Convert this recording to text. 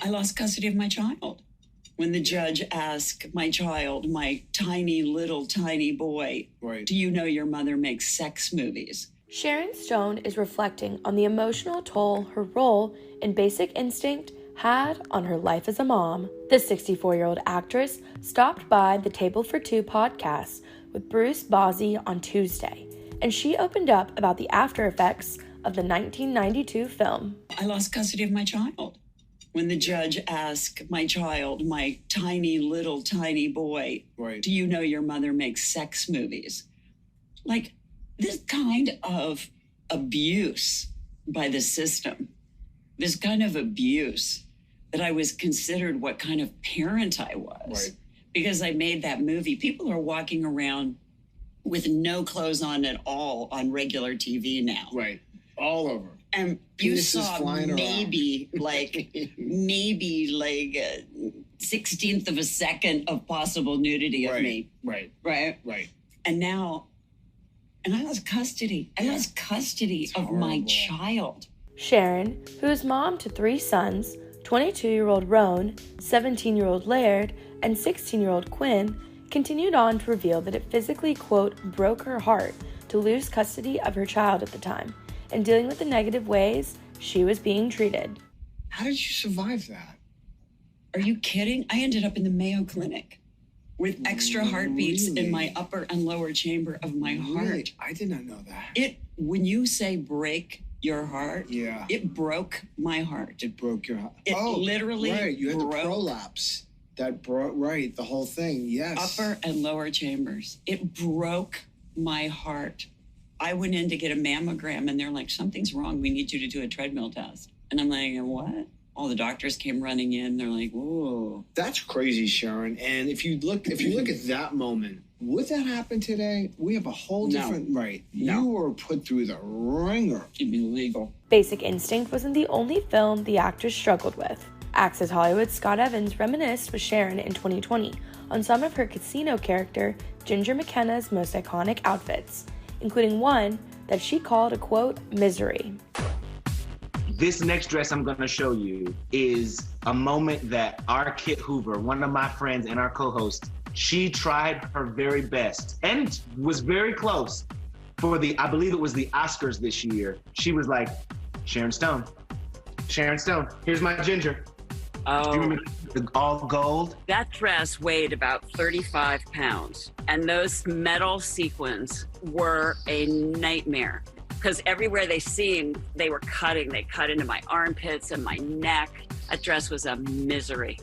I lost custody of my child. When the judge asked my child, my tiny boy, do you know your mother makes sex movies? Sharon Stone is reflecting on the emotional toll her role in Basic Instinct had on her life as a mom. The 64-year-old actress stopped by the Table for Two podcast with Bruce Bozzi on Tuesday, and she opened up about the after effects of the 1992 film. I lost custody of my child. When the judge asked my child, my tiny boy, do you know your mother makes sex movies? Like, this kind of abuse by the system, this kind of abuse that I was considered what kind of parent I was. Because I made that movie. People are walking around with no clothes on at all on regular TV now. Right. All over. And you saw maybe like a 16th of a second of possible nudity of me. Right. And now, I lost custody. I lost custody of my child. Sharon, who is mom to 3 sons, 22-year-old Roan, 17-year-old Laird, and 16-year-old Quinn, continued on to reveal that it physically, quote, broke her heart to lose custody of her child at the time, and dealing with the negative ways she was being treated. How did you survive that? Are you kidding? I ended up in the Mayo Clinic with extra heartbeats in my upper and lower chamber of my heart. I did not know that. When you say break your heart, it broke my heart. It broke your heart. It literally you had broke. the prolapse. That broke, the whole thing, yes. Upper and lower chambers. It broke my heart. I went in to get a mammogram and they're like, something's wrong. We need you to do a treadmill test. And I'm like, what? All the doctors came running in. They're like, whoa. That's crazy, Sharon. And if you look at that moment, would that happen today? We have a whole different You were put through the ringer. It'd be illegal. Basic Instinct wasn't the only film the actress struggled with. Access Hollywood's Scott Evans reminisced with Sharon in 2020 on some of her casino character Ginger McKenna's most iconic outfits, including one that she called a, quote, misery. This next dress I'm gonna show you is a moment that our Kit Hoover, one of my friends and our co-host, she tried her very best and was very close for I believe it was the Oscars this year. She was like, Sharon Stone, here's my Ginger. Oh. Do you remember the all gold? That dress weighed about 35 pounds, and those metal sequins were a nightmare because everywhere they seemed, they were cutting. They cut into my armpits and my neck. That dress was a misery.